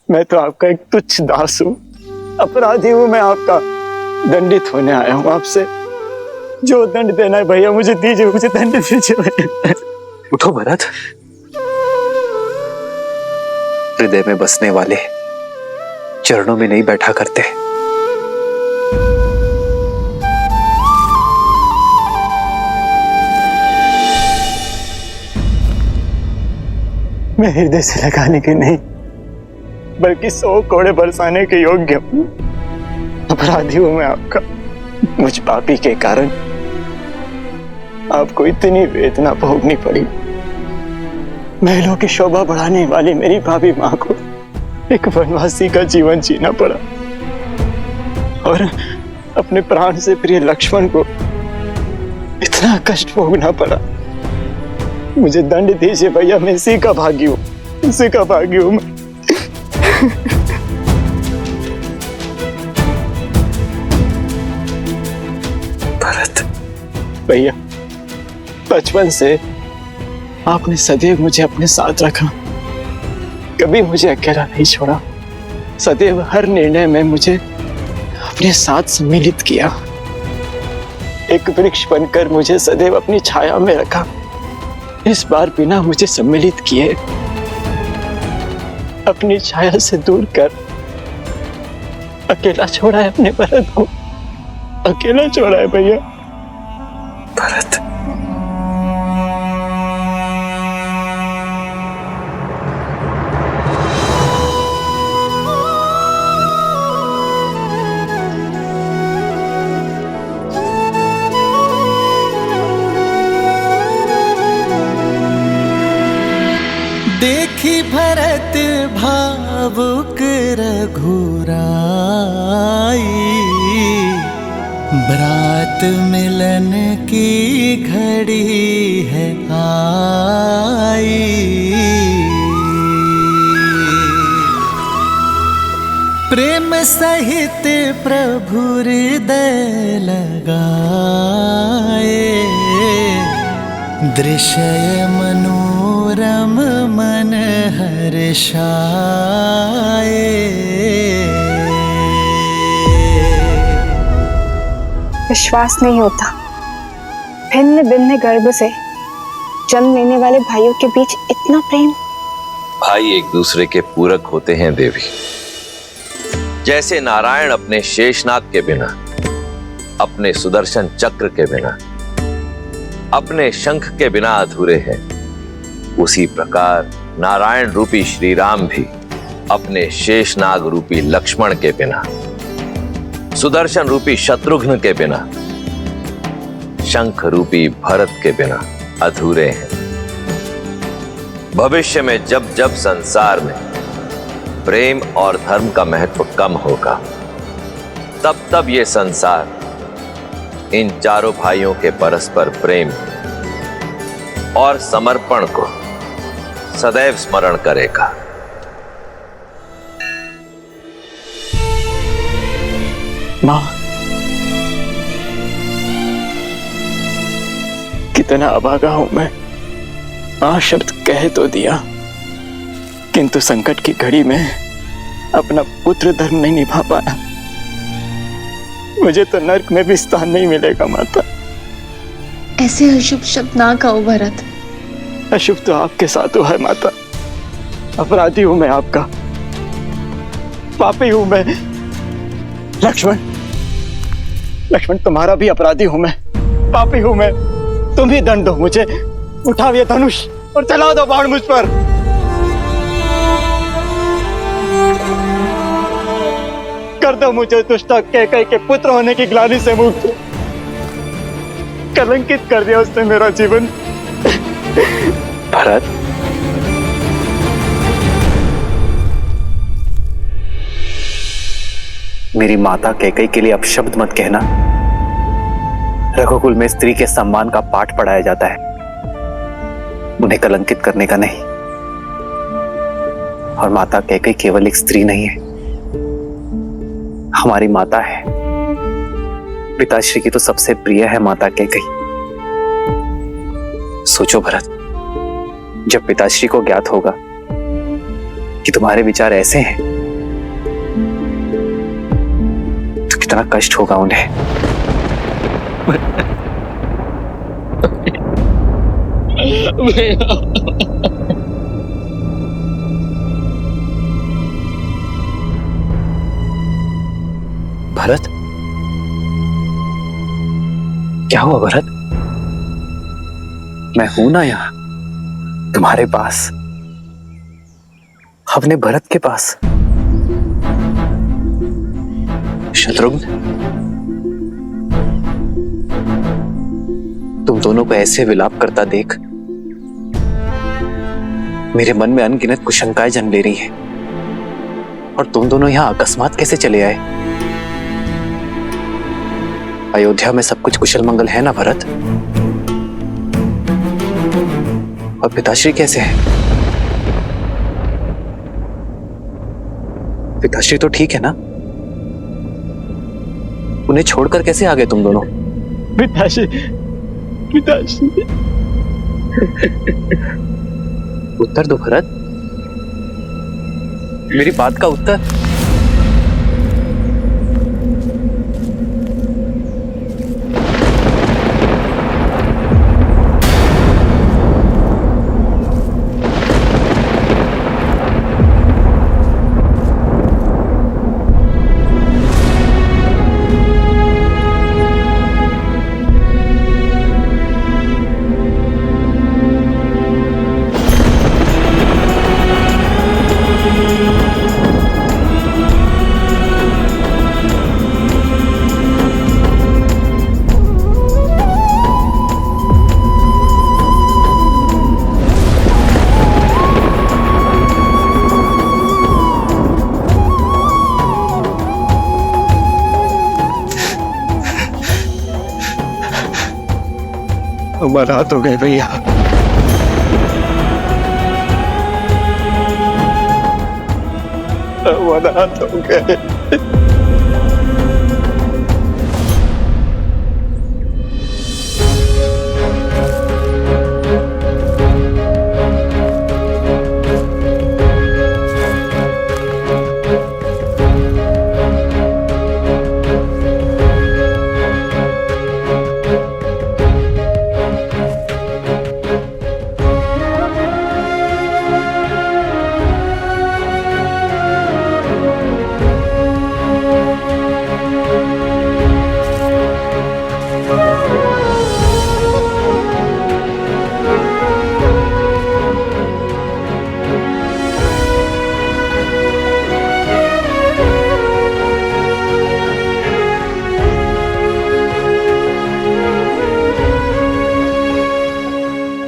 मैं तो आपका एक तुच्छ दास हूँ, अपराधी हूँ। मैं आपका दंडित होने आया हूँ आपसे। जो दंड देना है भैया मुझे दीजिए, मुझे दंड दीजिए भैया। उठो भरत। हृदय में बसने वाले चरणों में नहीं बैठा करते। मैं हृदय से लगाने के नहीं बल्कि 100 कोड़े बरसाने के योग्य हूँ। अपराधी हूँ मैं आपका। मुझ पापी के कारण आपको इतनी वेदना भोगनी पड़ी। महलों की शोभा बढ़ाने वाली मेरी भाभी माँ को एक वनवासी का जीवन जीना पड़ा और अपने प्राण से प्रिय लक्ष्मण को इतना कष्ट भोगना पड़ा। मुझे दंड दीजिए भैया, मैं इसी का भागी हूँ, इसी का भागी हूँ मैं। भरत। भैया, बचपन से आपने सदैव मुझे अपने साथ रखा, कभी मुझे अकेला नहीं छोड़ा। सदैव हर निर्णय में मुझे अपने साथ सम्मिलित किया। एक वृक्ष बनकर मुझे सदैव अपनी छाया में रखा। इस बार बिना मुझे सम्मिलित किए अपनी छाया से दूर कर अकेला छोड़ा है अपने भरत को, अकेला छोड़ा है भैया। भरत। देखी भरत भावुक रघुराई, ब्रात मिलन की घड़ी है आई। प्रेम सहित प्रभु हृदय लगाए, दृश्य मनोरम मन हर्षाए। विश्वास नहीं होता, भिन्न भिन्न गर्भ से जन्म लेने वाले भाइयों के बीच इतना प्रेम। भाई एक दूसरे के पूरक होते हैं देवी। जैसे नारायण अपने शेषनाग के बिना, अपने सुदर्शन चक्र के बिना, अपने शंख के बिना अधूरे हैं, उसी प्रकार नारायण रूपी श्री राम भी अपने शेषनाग रूपी लक्ष्मण के बिना, सुदर्शन रूपी शत्रुघ्न के बिना, शंख रूपी भरत के बिना अधूरे हैं। भविष्य में जब जब संसार में प्रेम और धर्म का महत्व कम होगा, तब तब ये संसार इन चारों भाइयों के परस्पर प्रेम और समर्पण को सदैव स्मरण करेगा। मां, कितना अभागा हूं मैं। मां शब्द कह तो दिया, किंतु संकट की घड़ी में अपना पुत्र धर्म नहीं निभा पाया। मुझे तो नर्क में भी स्थान नहीं मिलेगा माता। ऐसे अशुभ शब्द ना कहो भरत। अशुभ तो आपके साथ हुआ है माता। अपराधी हूं मैं आपका, पापी हूं मैं। लक्ष्मण, लक्ष्मण तुम्हारा भी अपराधी हूं मैं, पापी हूं मैं। तुम ही दंड दो मुझे। उठाओ ये धनुष और चला दो बाण मुझ पर। कर दो मुझे दुष्टा कैकई के पुत्र होने की ग्लानि से मुक्त। कलंकित कर दिया उसने मेरा जीवन। भरत, मेरी माता कैकई के लिए अपशब्द मत कहना। रघुकुल में स्त्री के सम्मान का पाठ पढ़ाया जाता है, उन्हें कलंकित करने का नहीं। और माता कैकई केवल एक स्त्री नहीं है, हमारी माता है। पिताश्री की तो सबसे प्रिय है माता कैकई। सोचो भरत, जब पिताश्री को ज्ञात होगा कि तुम्हारे विचार ऐसे हैं कितना कष्ट होगा उन्हें। भरत, क्या हुआ भरत? मैं हूं ना यहाँ तुम्हारे पास, अपने भरत के पास। शत्रुघ्न, तुम दोनों को ऐसे विलाप करता देख मेरे मन में अनगिनत कुशंकाएं जन्म ले रही हैं। और तुम दोनों यहां अकस्मात कैसे चले आए? अयोध्या में सब कुछ कुशल मंगल है ना भरत? और पिताश्री कैसे हैं? पिताश्री तो ठीक है ना? उन्हें छोड़कर कैसे आ गए तुम दोनों? पिताश्री, पिताश्री। उत्तर दो भरत, मेरी बात का उत्तर। हमारा हाथ हो गए भैया। हमारा हाथ हो गए।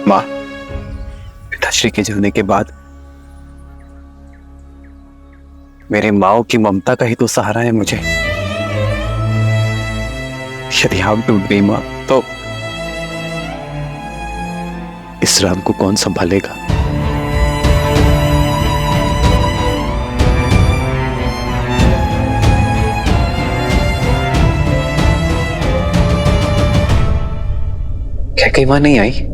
माँ, पिताश्री के जाने के बाद मेरे माओ की ममता का ही तो सहारा है मुझे। यदि आप टूट गई माँ, तो इस राम को कौन संभालेगा? क्या कई माँ नहीं आई?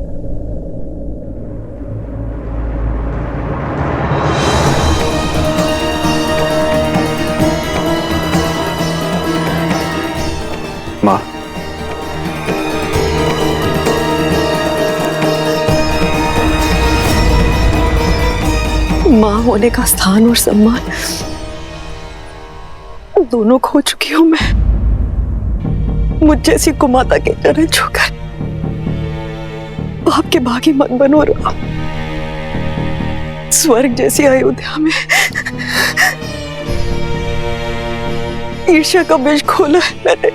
माँ, माँ होने का स्थान और सम्मान दोनों खो चुकी हूं मैं। मुझ जैसी कुमाता के चरण छूकर आपके भागी मत बनो राम। स्वर्ग जैसी अयोध्या में ईर्ष्या का बीज खोला है मैंने।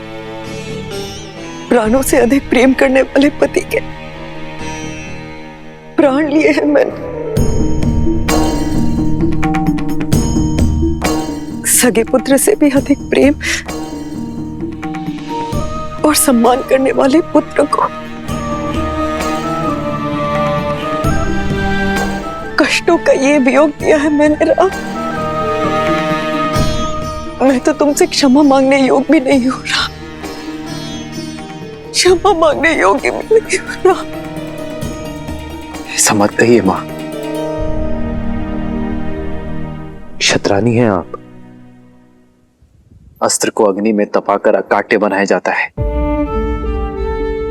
प्राणों से अधिक प्रेम करने वाले पति के प्राण लिए हैं मैंने। सगे पुत्र से भी अधिक प्रेम और सम्मान करने वाले पुत्र को कष्टों का ये वियोग दिया है मैंने राम। मैं तो तुमसे क्षमा मांगने योग्य भी नहीं हूं राम। क्षमा मांगने योग्य भी नहीं हूं राम। ऐसा मत कहिए माँ, शतरानी हैं आप। अस्त्र को अग्नि में तपाकर कांटे बनाया जाता है,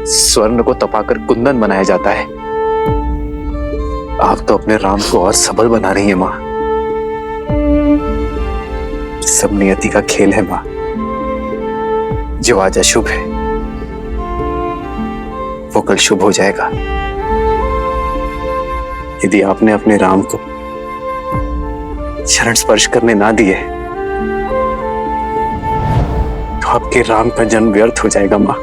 स्वर्ण को तपाकर कुंदन बनाया जाता है। आप तो अपने राम को और सबल बना रही है मां। सब नियति का खेल है मां। जो आज अशुभ है वो कल शुभ हो जाएगा। यदि आपने अपने राम को चरण स्पर्श करने ना दिए तो आपके राम का जन्म व्यर्थ हो जाएगा मां।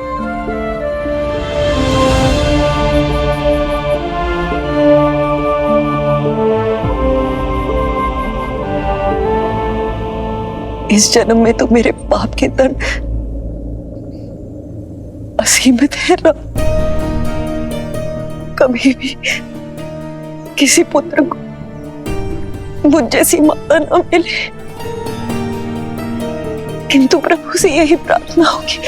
इस जन्म में तो मेरे पाप के दंड असीमित है राम। कभी भी किसी पुत्र को मुझ जैसी माता न मिले, किंतु प्रभु से यही प्रार्थना होगी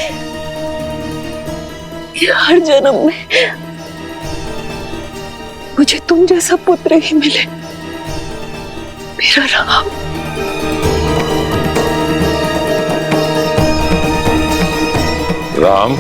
कि हर जन्म में मुझे तुम जैसा पुत्र ही मिले, मेरा राम। राम